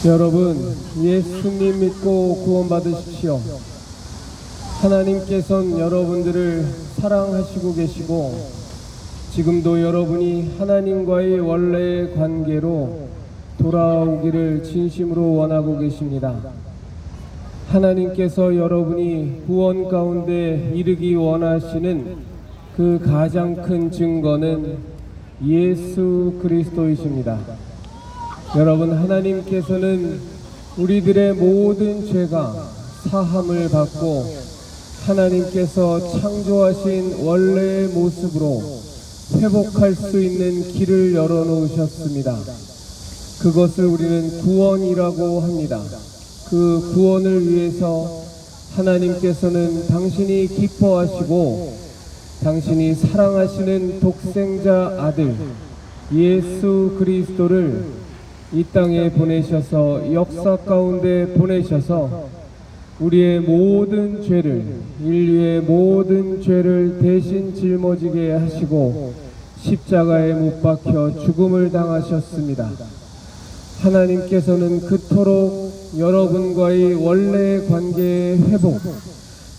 여러분, 예수님 믿고 구원받으십시오. 하나님께서는 여러분들을 사랑하시고 계시고 지금도 여러분이 하나님과의 원래의 관계로 돌아오기를 진심으로 원하고 계십니다. 하나님께서 여러분이 구원 가운데 이르기 원하시는 그 가장 큰 증거는 예수 그리스도이십니다. 여러분, 하나님께서는 우리들의 모든 죄가 사함을 받고 하나님께서 창조하신 원래의 모습으로 회복할 수 있는 길을 열어놓으셨습니다. 그것을 우리는 구원이라고 합니다. 그 구원을 위해서 하나님께서는 당신이 기뻐하시고 당신이 사랑하시는 독생자 아들 예수 그리스도를 이 땅에 보내셔서 역사 가운데 보내셔서 우리의 모든 죄를, 인류의 모든 죄를 대신 짊어지게 하시고 십자가에 못 박혀 죽음을 당하셨습니다. 하나님께서는 그토록 여러분과의 원래의 관계의 회복,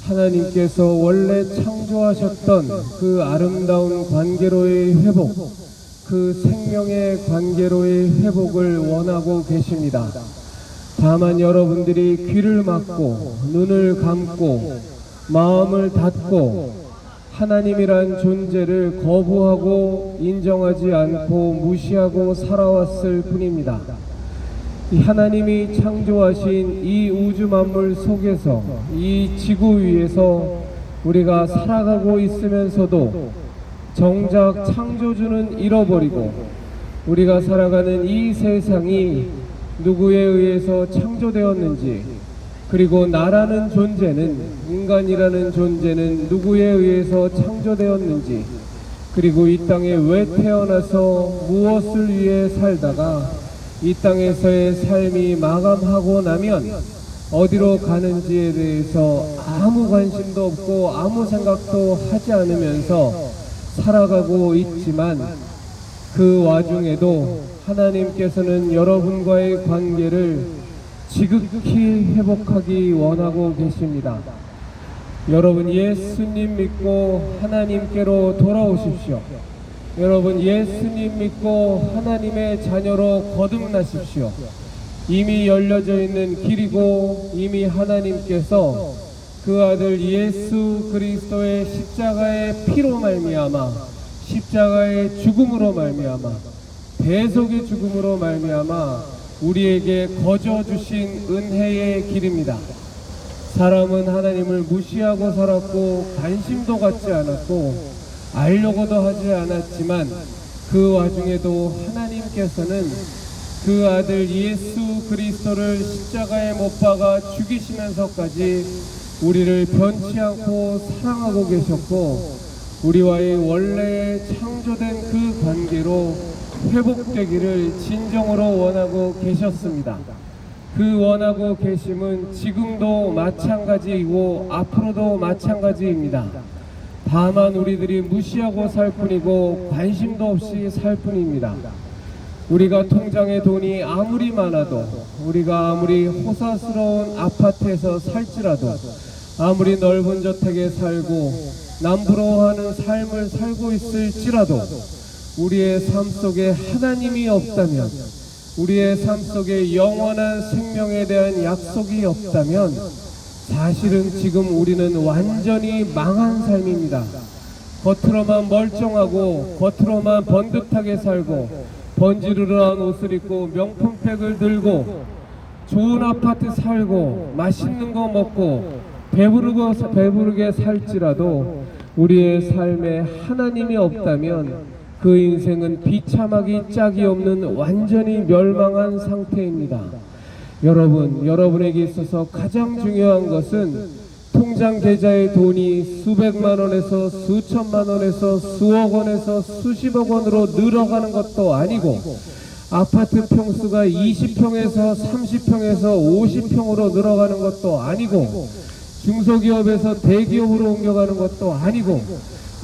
하나님께서 원래 창조하셨던 그 아름다운 관계로의 회복, 그 생명의 관계로의 회복을 원하고 계십니다. 다만 여러분들이 귀를 막고 눈을 감고 마음을 닫고 하나님이란 존재를 거부하고 인정하지 않고 무시하고 살아왔을 뿐입니다. 이 하나님이 창조하신 이 우주 만물 속에서 이 지구 위에서 우리가 살아가고 있으면서도 정작 창조주는 잃어버리고 우리가 살아가는 이 세상이 누구에 의해서 창조되었는지, 그리고 나라는 존재는, 인간이라는 존재는 누구에 의해서 창조되었는지, 그리고 이 땅에 왜 태어나서 무엇을 위해 살다가 이 땅에서의 삶이 마감하고 나면 어디로 가는지에 대해서 아무 관심도 없고 아무 생각도 하지 않으면서 살아가고 있지만, 그 와중에도 하나님께서는 여러분과의 관계를 지극히 회복하기 원하고 계십니다. 여러분, 예수님 믿고 하나님께로 돌아오십시오. 여러분, 예수님 믿고 하나님의 자녀로 거듭나십시오. 이미 열려져 있는 길이고 이미 하나님께서 그 아들 예수 그리스도의 십자가의 피로 말미암아, 십자가의 죽음으로 말미암아, 대속의 죽음으로 말미암아 우리에게 거저 주신 은혜의 길입니다. 사람은 하나님을 무시하고 살았고 관심도 갖지 않았고 알려고도 하지 않았지만 그 와중에도 하나님께서는 그 아들 예수 그리스도를 십자가에 못 박아 죽이시면서까지 우리를 변치 않고 사랑하고 계셨고, 우리와의 원래 창조된 그 관계로 회복되기를 진정으로 원하고 계셨습니다. 그 원하고 계심은 지금도 마찬가지이고 앞으로도 마찬가지입니다. 다만 우리들이 무시하고 살 뿐이고 관심도 없이 살 뿐입니다. 우리가 통장에 돈이 아무리 많아도, 우리가 아무리 호사스러운 아파트에서 살지라도, 아무리 넓은 저택에 살고 남부러워하는 삶을 살고 있을지라도 우리의 삶 속에 하나님이 없다면, 우리의 삶 속에 영원한 생명에 대한 약속이 없다면 사실은 지금 우리는 완전히 망한 삶입니다. 겉으로만 멀쩡하고 겉으로만 번듯하게 살고 번지르르한 옷을 입고 명품백을 들고 좋은 아파트 살고 맛있는 거 먹고 배부르게 살지라도 우리의 삶에 하나님이 없다면 그 인생은 비참하기 짝이 없는 완전히 멸망한 상태입니다. 여러분, 여러분에게 있어서 가장 중요한 것은 통장 계좌의 돈이 수백만 원에서 수천만 원에서 수억 원에서 수십억 원으로 늘어가는 것도 아니고, 아파트 평수가 20평에서 30평에서 50평으로 늘어가는 것도 아니고, 중소기업에서 대기업으로 옮겨가는 것도 아니고,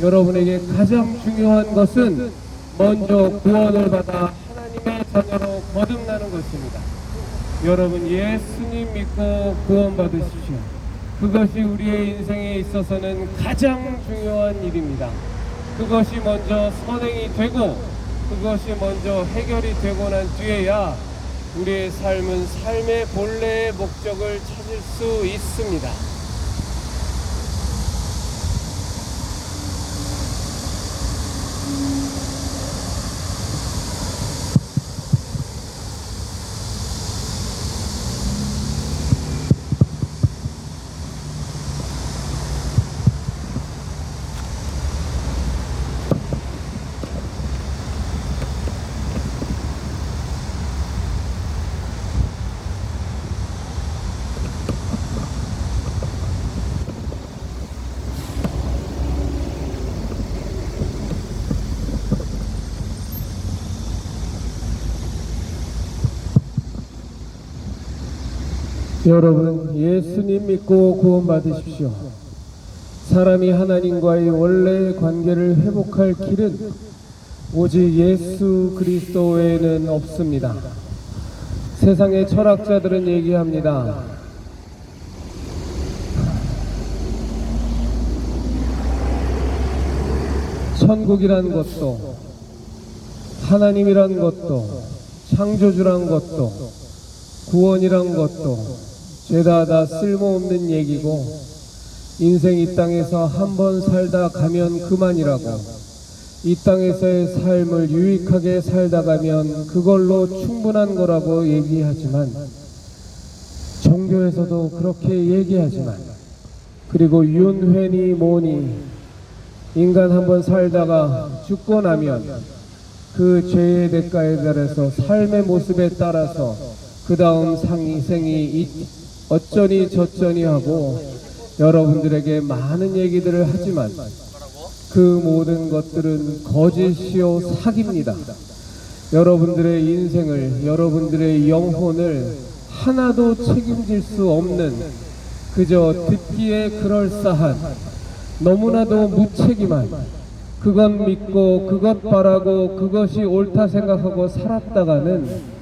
여러분에게 가장 중요한 것은 먼저 구원을 받아 하나님의 자녀로 거듭나는 것입니다. 여러분 예수님 믿고 구원받으십시오. 그것이 우리의 인생에 있어서는 가장 중요한 일입니다. 그것이 먼저 선행이 되고 그것이 먼저 해결이 되고 난 뒤에야 우리의 삶은 삶의 본래의 목적을 찾을 수 있습니다. 여러분 예수님 믿고 구원받으십시오. 사람이 하나님과의 원래 관계를 회복할 길은 오직 예수 그리스도 외에는 없습니다. 세상의 철학자들은 얘기합니다. 천국이란 것도 하나님이란 것도 창조주란 것도 구원이란 것도 죄다 다 쓸모없는 얘기고 인생 이 땅에서 한 번 살다 가면 그만이라고 이 땅에서의 삶을 유익하게 살다 가면 그걸로 충분한 거라고 얘기하지만 종교에서도 그렇게 얘기하지만 그리고 윤회니 뭐니 인간 한 번 살다가 죽고 나면 그 죄의 대가에 따라서 삶의 모습에 따라서 그 다음 생이 어쩌니 저쩌니 하고 여러분들에게 많은 얘기들을 하지만 그 모든 것들은 거짓이요 사기입니다. 여러분들의 인생을 여러분들의 영혼을 하나도 책임질 수 없는 그저 듣기에 그럴싸한 너무나도 무책임한 그것 믿고 그것 바라고 그것이 옳다 생각하고 살았다가는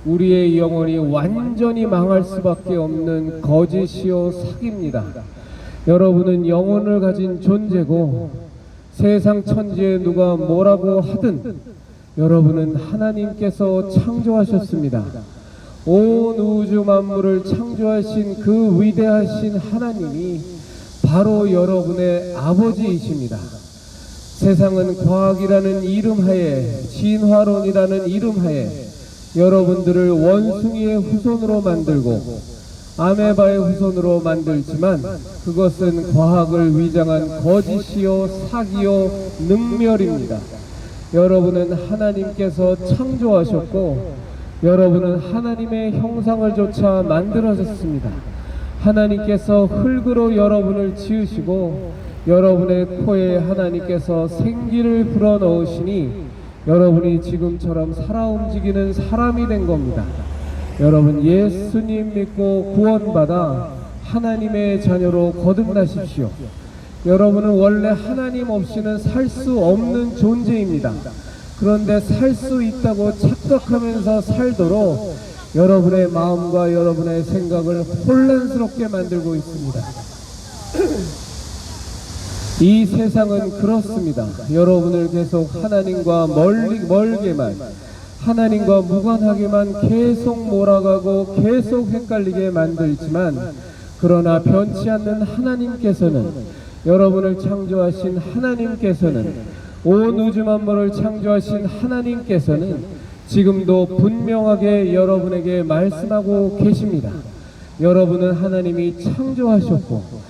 우리의 영혼이 완전히 망할 수밖에 없는 거짓이요 사기입니다. 여러분은 영혼을 가진 존재고 세상 천지에 누가 뭐라고 하든 여러분은 하나님께서 창조하셨습니다. 온 우주 만물을 창조하신 그 위대하신 하나님이 바로 여러분의 아버지이십니다. 세상은 과학이라는 이름하에 진화론이라는 이름하에 여러분들을 원숭이의 후손으로 만들고 아메바의 후손으로 만들지만 그것은 과학을 위장한 거짓이요 사기요 능멸입니다. 여러분은 하나님께서 창조하셨고 여러분은 하나님의 형상을 조차 만들어졌습니다. 하나님께서 흙으로 여러분을 지으시고 여러분의 코에 하나님께서 생기를 불어넣으시니 여러분이 지금처럼 살아 움직이는 사람이 된 겁니다. 여러분 예수님 믿고 구원받아 하나님의 자녀로 거듭나십시오. 여러분은 원래 하나님 없이는 살 수 없는 존재입니다. 그런데 살 수 있다고 착각하면서 살도록 여러분의 마음과 여러분의 생각을 혼란스럽게 만들고 있습니다. 이 세상은 그렇습니다. 여러분을 계속 하나님과 멀게만 하나님과 무관하게만 계속 몰아가고 계속 헷갈리게 만들지만 그러나 변치 않는 하나님께서는 여러분을 창조하신 하나님께서는 온 우주 만물을 창조하신 하나님께서는 지금도 분명하게 여러분에게 말씀하고 계십니다. 여러분은 하나님이 창조하시고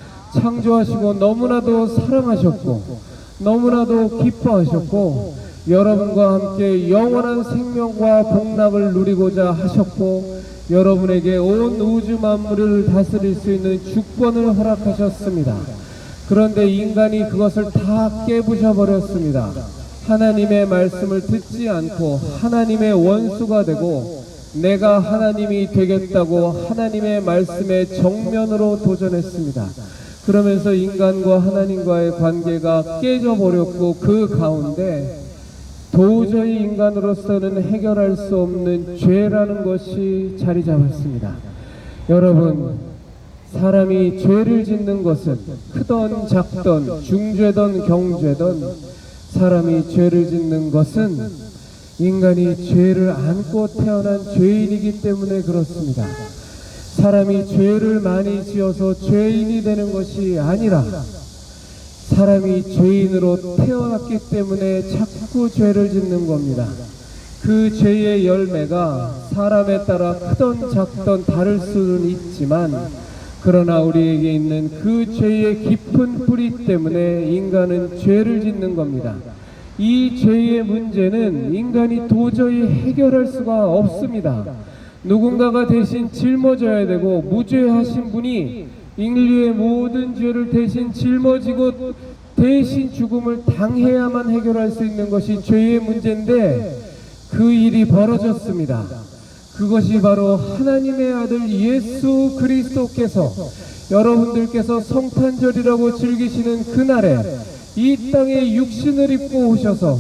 너무나도 사랑하셨고 너무나도 기뻐하셨고 여러분과 함께 영원한 생명과 복락을 누리고자 하셨고 여러분에게 온 우주 만물을 다스릴 수 있는 주권을 허락하셨습니다. 그런데 인간이 그것을 다 깨부셔버렸습니다. 하나님의 말씀을 듣지 않고 하나님의 원수가 되고 내가 하나님이 되겠다고 하나님의 말씀에 정면으로 도전했습니다. 그러면서 인간과 하나님과의 관계가 깨져버렸고 그 가운데 도저히 인간으로서는 해결할 수 없는 죄라는 것이 자리 잡았습니다. 여러분, 사람이 죄를 짓는 것은 크던 작던 중죄던 경죄던 사람이 죄를 짓는 것은 인간이 죄를 안고 태어난 죄인이기 때문에 그렇습니다. 사람이 죄를 많이 지어서 죄인이 되는 것이 아니라 사람이 죄인으로 태어났기 때문에 자꾸 죄를 짓는 겁니다. 그 죄의 열매가 사람에 따라 크던 작던 다를 수는 있지만 그러나 우리에게 있는 그 죄의 깊은 뿌리 때문에 인간은 죄를 짓는 겁니다. 이 죄의 문제는 인간이 도저히 해결할 수가 없습니다. 누군가가 대신 짊어져야 되고 무죄하신 분이 인류의 모든 죄를 대신 짊어지고 대신 죽음을 당해야만 해결할 수 있는 것이 죄의 문제인데 그 일이 벌어졌습니다. 그것이 바로 하나님의 아들 예수 그리스도께서 여러분들께서 성탄절이라고 즐기시는 그날에 이 땅에 육신을 입고 오셔서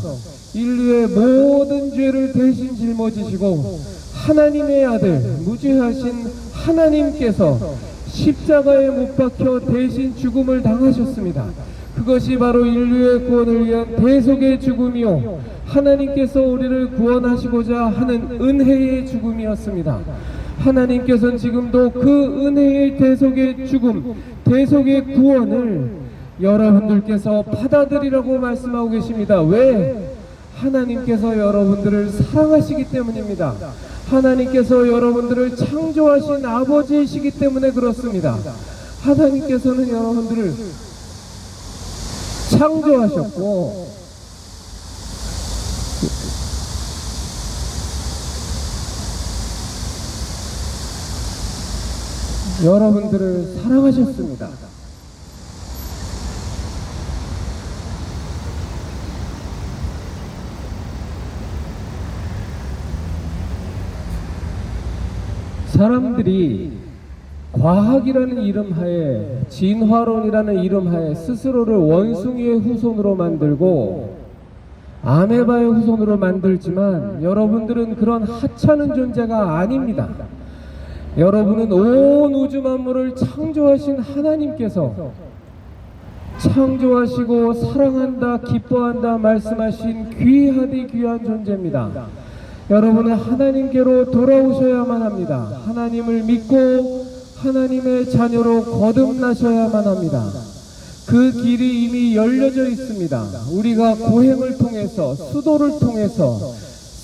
인류의 모든 죄를 대신 짊어지시고 하나님의 아들 무죄하신 하나님께서 십자가에 못 박혀 대신 죽음을 당하셨습니다. 그것이 바로 인류의 구원을 위한 대속의 죽음이요 하나님께서 우리를 구원하시고자 하는 은혜의 죽음이었습니다. 하나님께서는 지금도 그 은혜의 대속의 죽음, 대속의 구원을 여러분들께서 받아들이라고 말씀하고 계십니다. 왜? 하나님께서 여러분들을 사랑하시기 때문입니다. 하나님께서 여러분들을 창조하신 아버지이시기 때문에 그렇습니다. 하나님께서는 여러분들을 창조하셨고 여러분들을 사랑하셨습니다. 사람들이 과학이라는 이름하에 진화론이라는 이름하에 스스로를 원숭이의 후손으로 만들고 아메바의 후손으로 만들지만 여러분들은 그런 하찮은 존재가 아닙니다. 여러분은 온 우주 만물을 창조하신 하나님께서 창조하시고 사랑한다 기뻐한다 말씀하신 귀하디 귀한 존재입니다. 여러분은 하나님께로 돌아오셔야만 합니다. 하나님을 믿고 하나님의 자녀로 거듭나셔야만 합니다. 그 길이 이미 열려져 있습니다. 우리가 고행을 통해서 수도를 통해서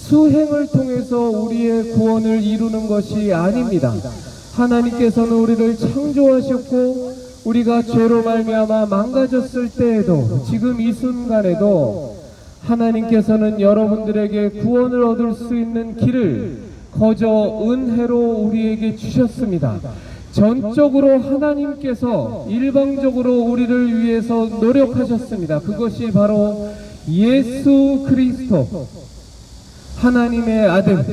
수행을 통해서 우리의 구원을 이루는 것이 아닙니다. 하나님께서는 우리를 창조하셨고 우리가 죄로 말미암아 망가졌을 때에도 지금 이 순간에도 하나님께서는 여러분들에게 구원을 얻을 수 있는 길을 거저 은혜로 우리에게 주셨습니다. 전적으로 하나님께서 일방적으로 우리를 위해서 노력하셨습니다. 그것이 바로 예수 그리스도 하나님의 아들,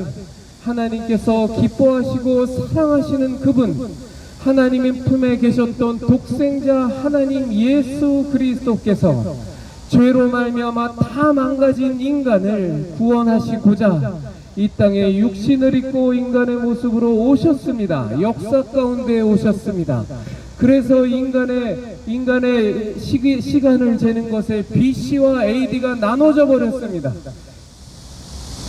하나님께서 기뻐하시고 사랑하시는 그분, 하나님의 품에 계셨던 독생자 하나님 예수 그리스도께서 죄로 말미암아 다 망가진 인간을 구원하시고자 이 땅에 육신을 입고 인간의 모습으로 오셨습니다. 역사 가운데 오셨습니다. 그래서 인간의 시간을 재는 것에 BC와 AD가 나눠져 버렸습니다.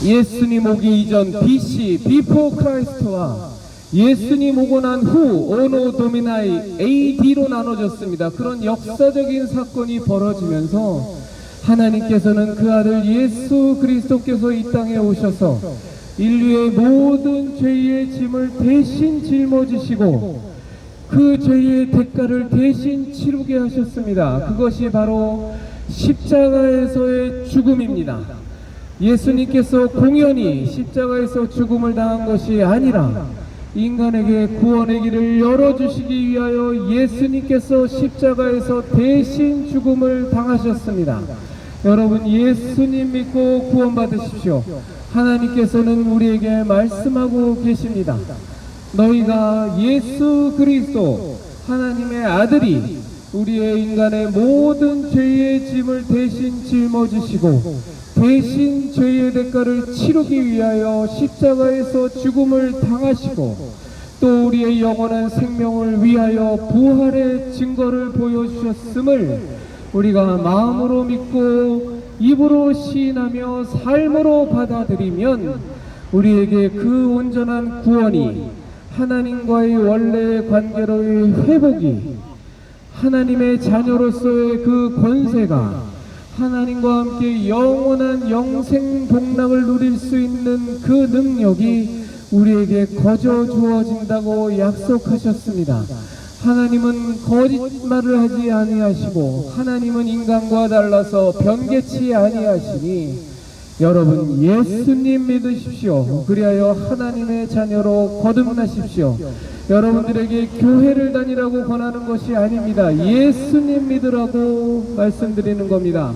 예수님 오기 이전 BC, Before Christ와 예수님 오고 난 후, 오노 도미나이 AD로 나눠졌습니다. 그런 역사적인 사건이 벌어지면서 하나님께서는 그 아들 예수 그리스도께서 이 땅에 오셔서 인류의 모든 죄의 짐을 대신 짊어지시고 그 죄의 대가를 대신 치르게 하셨습니다. 그것이 바로 십자가에서의 죽음입니다. 예수님께서 공연히 십자가에서 죽음을 당한 것이 아니라 인간에게 구원의 길을 열어주시기 위하여 예수님께서 십자가에서 대신 죽음을 당하셨습니다. 여러분, 예수님 믿고 구원받으십시오. 하나님께서는 우리에게 말씀하고 계십니다. 너희가 예수 그리스도 하나님의 아들이 우리의 인간의 모든 죄의 짐을 대신 짊어지시고 대신 죄의 대가를 치르기 위하여 십자가에서 죽음을 당하시고 또 우리의 영원한 생명을 위하여 부활의 증거를 보여주셨음을 우리가 마음으로 믿고 입으로 시인하며 삶으로 받아들이면 우리에게 그 온전한 구원이, 하나님과의 원래의 관계로의 회복이, 하나님의 자녀로서의 그 권세가, 하나님과 함께 영원한 영생 복락을 누릴 수 있는 그 능력이 우리에게 거저 주어진다고 약속하셨습니다. 하나님은 거짓말을 하지 아니하시고 하나님은 인간과 달라서 변개치 아니하시니 여러분 예수님 믿으십시오. 그리하여 하나님의 자녀로 거듭나십시오. 여러분들에게 교회를 다니라고 권하는 것이 아닙니다. 예수님 믿으라고 말씀드리는 겁니다.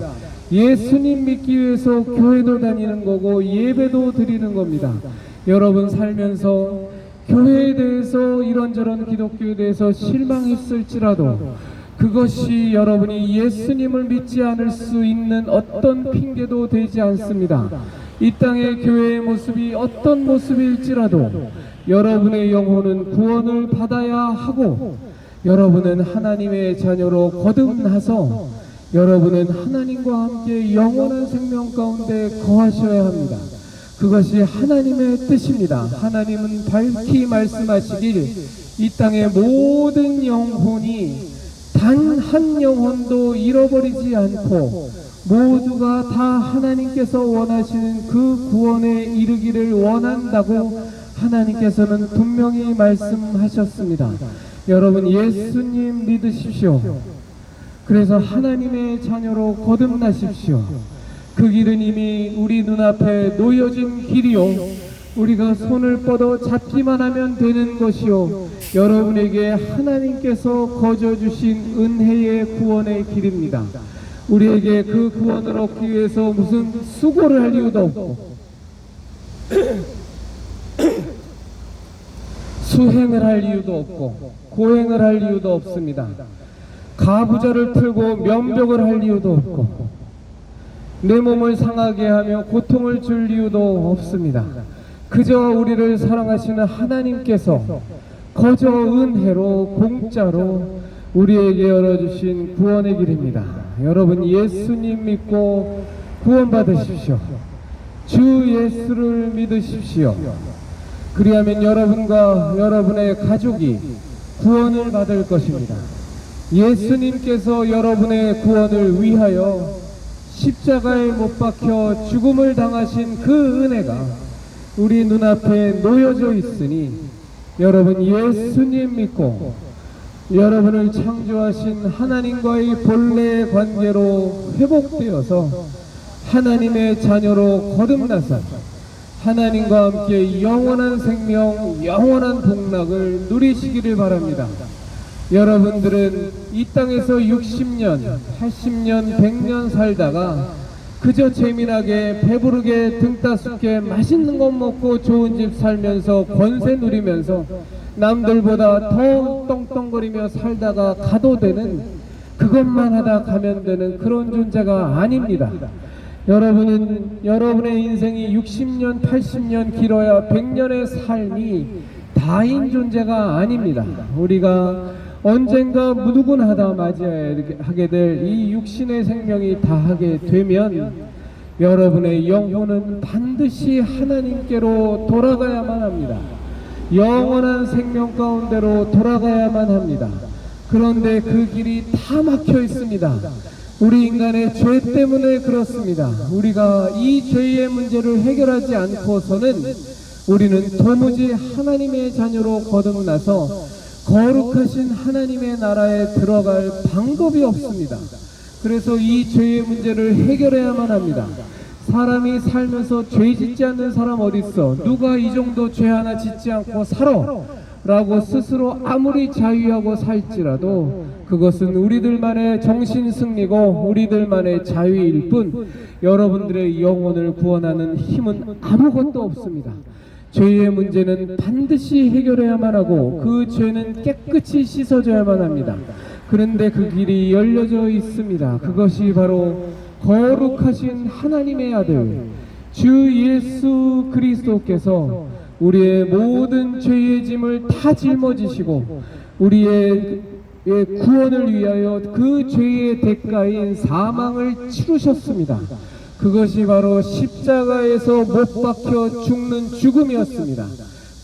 예수님 믿기 위해서 교회도 다니는 거고 예배도 드리는 겁니다. 여러분 살면서 교회에 대해서 이런저런 기독교에 대해서 실망했을지라도 그것이 여러분이 예수님을 믿지 않을 수 있는 어떤 핑계도 되지 않습니다. 이 땅의 교회의 모습이 어떤 모습일지라도 여러분의 영혼은 구원을 받아야 하고 여러분은 하나님의 자녀로 거듭나서 여러분은 하나님과 함께 영원한 생명 가운데 거하셔야 합니다. 그것이 하나님의 뜻입니다. 하나님은 밝히 말씀하시길 이 땅의 모든 영혼이 단 한 영혼도 잃어버리지 않고 모두가 다 하나님께서 원하시는 그 구원에 이르기를 원한다고 하나님께서는 분명히 말씀하셨습니다. 여러분 예수님 믿으십시오. 그래서 하나님의 자녀로 거듭나십시오. 그 길은 이미 우리 눈앞에 놓여진 길이요 우리가 손을 뻗어 잡기만 하면 되는 것이요 여러분에게 하나님께서 거저 주신 은혜의 구원의 길입니다. 우리에게 그 구원을 얻기 위해서 무슨 수고를 할 이유도 없고 수행을 할 이유도 없고 고행을 할 이유도 없습니다. 가부좌를 틀고 면벽을 할 이유도 없고 내 몸을 상하게 하며 고통을 줄 이유도 없습니다. 그저 우리를 사랑하시는 하나님께서 거저 은혜로 공짜로 우리에게 열어주신 구원의 길입니다. 여러분 예수님 믿고 구원받으십시오. 주 예수를 믿으십시오. 그리하면 여러분과 여러분의 가족이 구원을 받을 것입니다. 예수님께서 여러분의 구원을 위하여 십자가에 못 박혀 죽음을 당하신 그 은혜가 우리 눈앞에 놓여져 있으니 여러분 예수님 믿고 여러분을 창조하신 하나님과의 본래의 관계로 회복되어서 하나님의 자녀로 거듭나서 하나님과 함께 영원한 생명, 영원한 복락을 누리시기를 바랍니다. 여러분들은 이 땅에서 60년, 80년, 100년 살다가 그저 재미나게 배부르게 등 따숩게 맛있는 것 먹고 좋은 집 살면서 권세 누리면서 남들보다 더 떵떵거리며 살다가 가도 되는 그것만 하다 가면 되는 그런 존재가 아닙니다. 여러분은 여러분의 인생이 60년, 80년 길어야 100년의 삶이 다인 존재가 아닙니다. 우리가 언젠가 무누군하다 맞이하게 될 이 육신의 생명이 다하게 되면 여러분의 영혼은 반드시 하나님께로 돌아가야만 합니다. 영원한 생명 가운데로 돌아가야만 합니다. 그런데 그 길이 다 막혀 있습니다. 우리 인간의 죄 때문에 그렇습니다. 우리가 이 죄의 문제를 해결하지 않고서는 우리는 도무지 하나님의 자녀로 거듭나서 거룩하신 하나님의 나라에 들어갈 방법이 없습니다. 그래서 이 죄의 문제를 해결해야만 합니다. 사람이 살면서 죄 짓지 않는 사람 어디 있어? 누가 이 정도 죄 하나 짓지 않고 살아? 라고 스스로 아무리 자유하고 살지라도 그것은 우리들만의 정신승리고 우리들만의 자유일 뿐 여러분들의 영혼을 구원하는 힘은 아무것도 없습니다. 죄의 문제는 반드시 해결해야만 하고 그 죄는 깨끗이 씻어져야만 합니다. 그런데 그 길이 열려져 있습니다. 그것이 바로 거룩하신 하나님의 아들 주 예수 그리스도께서 우리의 모든 죄의 짐을 다 짊어지시고 우리의 구원을 위하여 그 죄의 대가인 사망을 치르셨습니다. 그것이 바로 십자가에서 못 박혀 죽는 죽음이었습니다.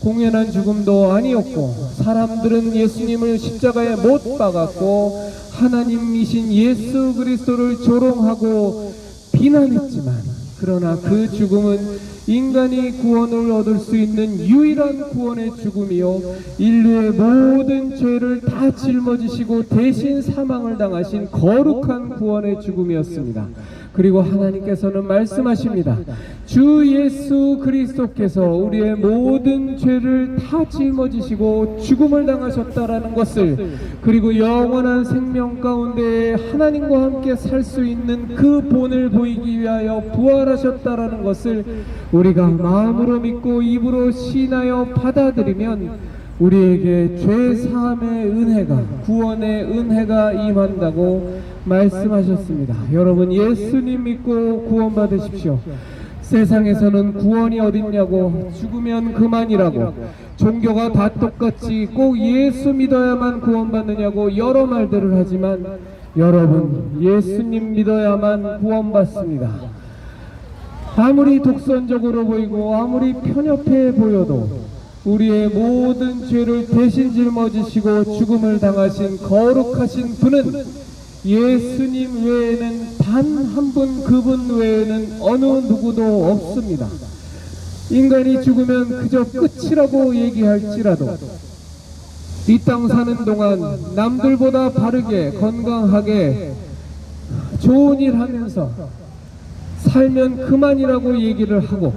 공연한 죽음도 아니었고, 사람들은 예수님을 십자가에 못 박았고 하나님이신 예수 그리스도를 조롱하고 비난했지만, 그러나 그 죽음은 인간이 구원을 얻을 수 있는 유일한 구원의 죽음이요 인류의 모든 죄를 다 짊어지시고 대신 사망을 당하신 거룩한 구원의 죽음이었습니다. 그리고 하나님께서는 말씀하십니다. 주 예수 그리스도께서 우리의 모든 죄를 다 짊어지시고 죽음을 당하셨다라는 것을, 그리고 영원한 생명 가운데 하나님과 함께 살 수 있는 그 본을 보이기 위하여 부활하셨다라는 것을 우리가 마음으로 믿고 입으로 시인하여 받아들이면 우리에게 죄 사함의 은혜가, 구원의 은혜가 임한다고 말씀하셨습니다. 여러분, 예수님 믿고 구원 받으십시오. 세상에서는 구원이 어딨냐고, 죽으면 그만이라고, 종교가 다 똑같이 꼭 예수 믿어야만 구원받느냐고 여러 말들을 하지만, 여러분, 예수님 믿어야만 구원받습니다. 아무리 독선적으로 보이고 아무리 편협해 보여도 우리의 모든 죄를 대신 짊어지시고 죽음을 당하신 거룩하신 분은 예수님 외에는 단 한 분, 그분 외에는 어느 누구도 없습니다. 인간이 죽으면 그저 끝이라고 얘기할지라도 이 땅 사는 동안 남들보다 바르게 건강하게 좋은 일 하면서 살면 그만이라고 얘기를 하고,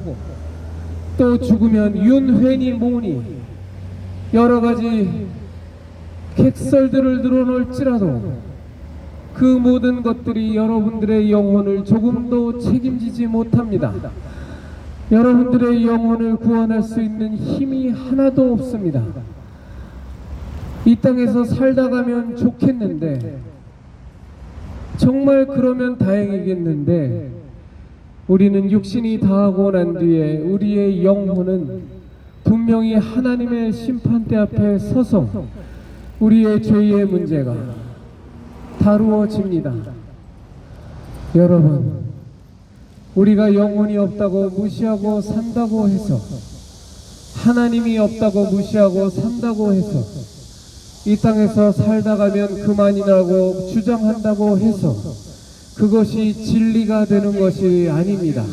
또 죽으면 윤회니 뭐니 여러 가지 객설들을 늘어놓을지라도 그 모든 것들이 여러분들의 영혼을 조금도 책임지지 못합니다. 여러분들의 영혼을 구원할 수 있는 힘이 하나도 없습니다. 이 땅에서 살다 가면 좋겠는데, 정말 그러면 다행이겠는데, 우리는 육신이 다하고 난 뒤에 우리의 영혼은 분명히 하나님의 심판대 앞에 서서 우리의 죄의 문제가 다루어집니다. 여러분, 우리가 영혼이 없다고 무시하고 산다고 해서, 하나님이 없다고 무시하고 산다고 해서, 이 땅에서 살다 가면 그만이라고 주장한다고 해서 그것이 진리가 되는 것이 아닙니다.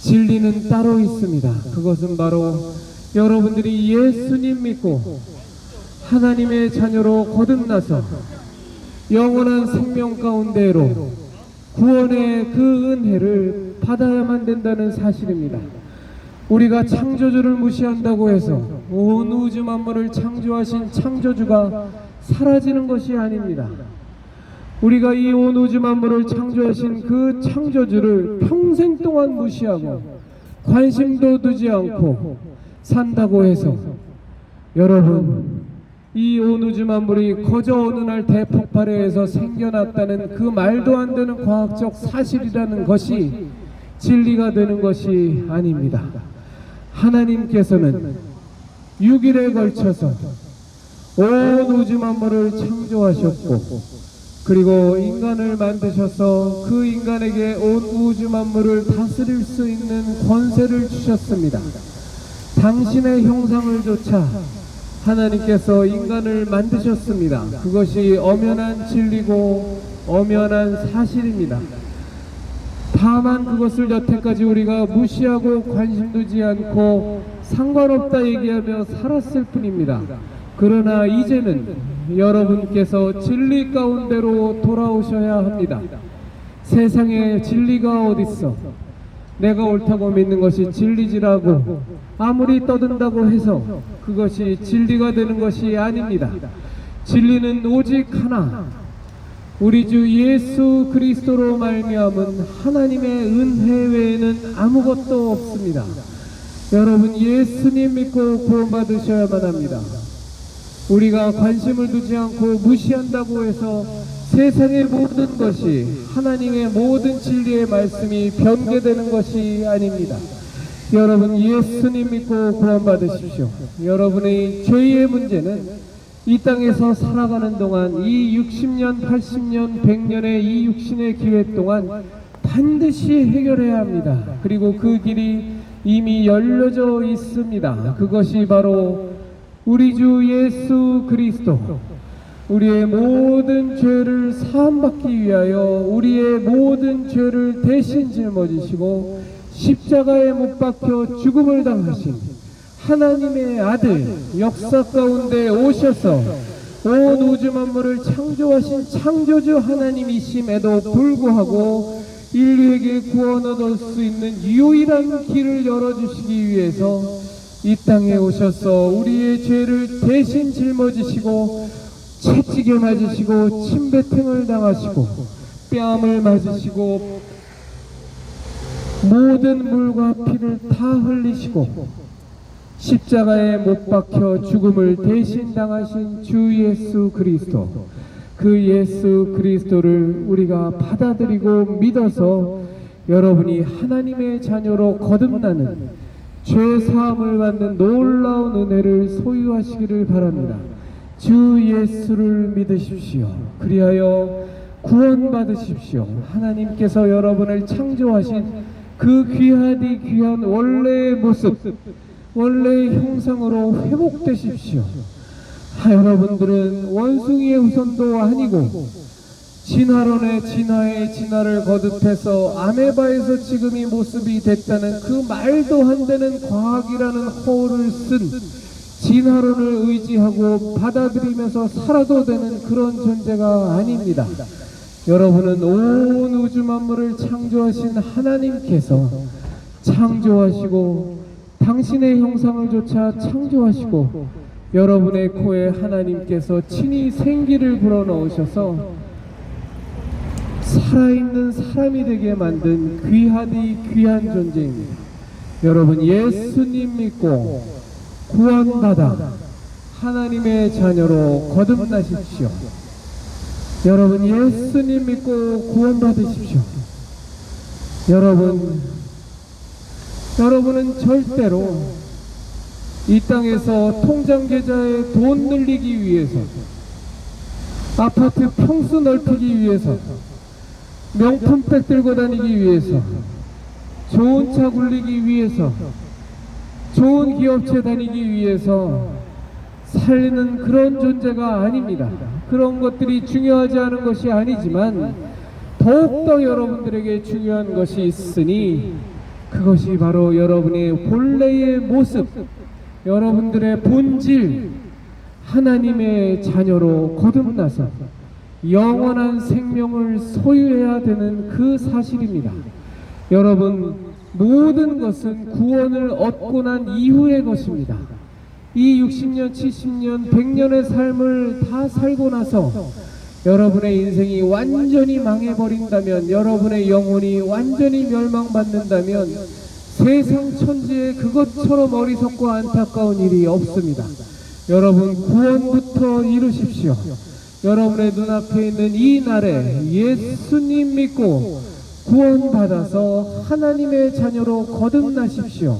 진리는 따로 있습니다. 그것은 바로 여러분들이 예수님 믿고 하나님의 자녀로 거듭나서 영원한 생명 가운데로 구원의 그 은혜를 받아야만 된다는 사실입니다. 우리가 창조주를 무시한다고 해서 온 우주 만물을 창조하신 창조주가 사라지는 것이 아닙니다. 우리가 이 온 우주 만물을 창조하신 그 창조주를 평생 동안 무시하고 관심도 두지 않고 산다고 해서, 여러분, 이 온 우주 만물이 거저 어느 날 대폭발에 의해서 생겨났다는 그 말도 안 되는 과학적 사실이라는 것이 진리가 되는 것이 아닙니다. 하나님께서는 6일에 걸쳐서 온 우주 만물을 창조하셨고, 그리고 인간을 만드셔서 그 인간에게 온 우주 만물을 다스릴 수 있는 권세를 주셨습니다. 당신의 형상을 조차 하나님께서 인간을 만드셨습니다. 그것이 엄연한 진리고 엄연한 사실입니다. 다만 그것을 여태까지 우리가 무시하고 관심 두지 않고 상관없다 얘기하며 살았을 뿐입니다. 그러나 이제는 여러분께서 진리 가운데로 돌아오셔야 합니다. 세상에 진리가 어딨어? 내가 옳다고 믿는 것이 진리지라고 아무리 떠든다고 해서 그것이 진리가 되는 것이 아닙니다. 진리는 오직 하나, 우리 주 예수 그리스도로 말미암은 하나님의 은혜 외에는 아무것도 없습니다. 여러분, 예수님 믿고 구원받으셔야만 합니다. 우리가 관심을 두지 않고 무시한다고 해서 세상의 모든 것이 하나님의 모든 진리의 말씀이 변개되는 것이 아닙니다. 여러분, 예수님 믿고 구원받으십시오. 여러분의 죄의 문제는 이 땅에서 살아가는 동안 이 60년, 80년, 100년의 이 육신의 기회 동안 반드시 해결해야 합니다. 그리고 그 길이 이미 열려져 있습니다. 그것이 바로 우리 주 예수 그리스도, 우리의 모든 죄를 사함받기 위하여 우리의 모든 죄를 대신 짊어지시고 십자가에 못 박혀 죽음을 당하신 하나님의 아들, 역사 가운데 오셔서 온 우주 만물을 창조하신 창조주 하나님이심에도 불구하고 인류에게 구원 얻을 수 있는 유일한 길을 열어주시기 위해서 이 땅에 오셔서 우리의 죄를 대신 짊어지시고 채찍에 맞으시고 침뱉음을 당하시고 뺨을 맞으시고 모든 물과 피를 다 흘리시고 십자가에 못 박혀 죽음을 대신 당하신 주 예수 그리스도, 그 예수 그리스도를 우리가 받아들이고 믿어서 여러분이 하나님의 자녀로 거듭나는 죄 사함을 받는 놀라운 은혜를 소유하시기를 바랍니다. 주 예수를 믿으십시오. 그리하여 구원받으십시오. 하나님께서 여러분을 창조하신 그 귀하디 귀한 원래의 모습, 원래의 형상으로 회복되십시오. 여러분들은 원숭이의 후손도 아니고 진화론의 진화의 진화를 거듭해서 아메바에서 지금 이 모습이 됐다는 그 말도 안 되는 과학이라는 허울을 쓴 진화론을 의지하고 받아들이면서 살아도 되는 그런 존재가 아닙니다. 여러분은 온 우주 만물을 창조하신 하나님께서 창조하시고 당신의 형상을 조차 창조하시고 여러분의 코에 하나님께서 친히 생기를 불어넣으셔서 살아있는 사람이 되게 만든 귀하디 귀한 존재입니다. 여러분, 예수님 믿고 구원받아 하나님의 자녀로 거듭나십시오. 여러분, 예수님 믿고 구원받으십시오. 여러분은 절대로 이 땅에서 통장 계좌에 돈 늘리기 위해서, 아파트 평수 넓히기 위해서, 명품백 들고 다니기 위해서, 좋은 차 굴리기 위해서, 좋은 기업체 다니기 위해서 살리는 그런 존재가 아닙니다. 그런 것들이 중요하지 않은 것이 아니지만 더욱더 여러분들에게 중요한 것이 있으니 그것이 바로 여러분의 본래의 모습, 여러분들의 본질, 하나님의 자녀로 거듭나서 영원한 생명을 소유해야 되는 그 사실입니다. 여러분, 모든 것은 구원을 얻고 난 이후의 것입니다. 이 60년, 70년, 100년의 삶을 다 살고 나서 여러분의 인생이 완전히 망해버린다면, 여러분의 영혼이 완전히 멸망받는다면 세상 천지에 그것처럼 어리석고 안타까운 일이 없습니다. 여러분, 구원부터 이루십시오. 여러분의 눈앞에 있는 이 날에 예수님 믿고 구원받아서 하나님의 자녀로 거듭나십시오.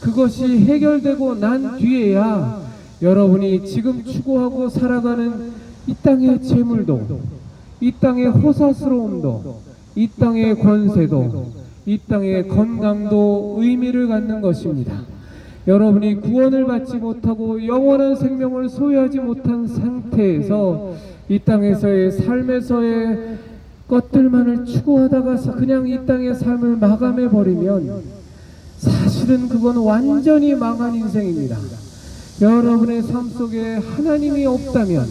그것이 해결되고 난 뒤에야 여러분이 지금 추구하고 살아가는 이 땅의 재물도, 이 땅의 호사스러움도, 이 땅의 권세도, 이 땅의 건강도 의미를 갖는 것입니다. 여러분이 구원을 받지 못하고 영원한 생명을 소유하지 못한 상태에서 이 땅에서의 삶에서의 것들만을 추구하다가 그냥 이 땅의 삶을 마감해버리면 사실은 그건 완전히 망한 인생입니다. 여러분의 삶 속에 하나님이 없다면,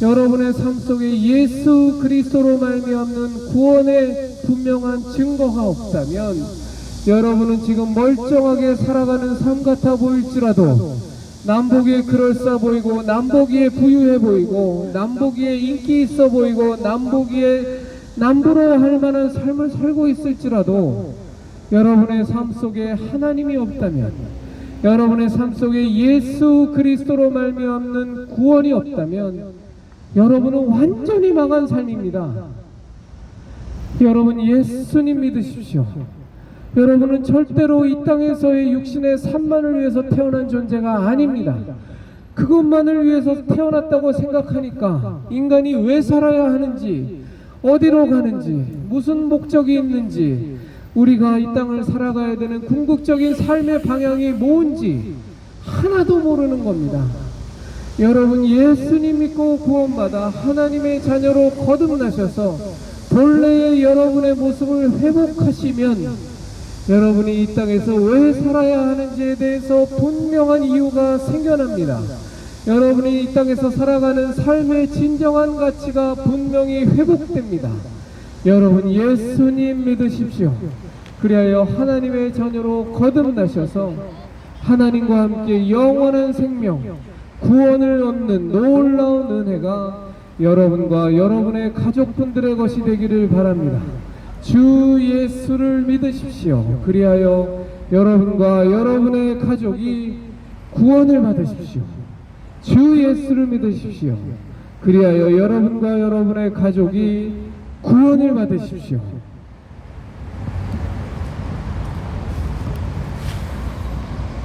여러분의 삶 속에 예수 그리스도로 말미암는 구원의 분명한 증거가 없다면 여러분은 지금 멀쩡하게 살아가는 삶 같아 보일지라도 남보기에 그럴싸 보이고, 남보기에 부유해 보이고, 남보기에 인기 있어 보이고, 남보기에 남부러워할 만한 삶을 살고 있을지라도 여러분의 삶 속에 하나님이 없다면, 여러분의 삶 속에 예수 그리스도로 말미암는 구원이 없다면 여러분은 완전히 망한 삶입니다. 여러분 예수님 믿으십시오. 여러분은 절대로 이 땅에서의 육신의 산만을 위해서 태어난 존재가 아닙니다. 그것만을 위해서 태어났다고 생각하니까 인간이 왜 살아야 하는지, 어디로 가는지, 무슨 목적이 있는지, 우리가 이 땅을 살아가야 되는 궁극적인 삶의 방향이 뭔지 하나도 모르는 겁니다. 여러분 예수님 믿고 구원받아 하나님의 자녀로 거듭나셔서 본래의 여러분의 모습을 회복하시면 여러분이 이 땅에서 왜 살아야 하는지에 대해서 분명한 이유가 생겨납니다. 여러분이 이 땅에서 살아가는 삶의 진정한 가치가 분명히 회복됩니다. 여러분 예수님 믿으십시오. 그리하여 하나님의 자녀로 거듭나셔서 하나님과 함께 영원한 생명, 구원을 얻는 놀라운 은혜가 여러분과 여러분의 가족분들의 것이 되기를 바랍니다. 주 예수를 믿으십시오. 그리하여 여러분과 여러분의 가족이 구원을 받으십시오. 주 예수를 믿으십시오. 그리하여 여러분과 여러분의 가족이 구원을 받으십시오.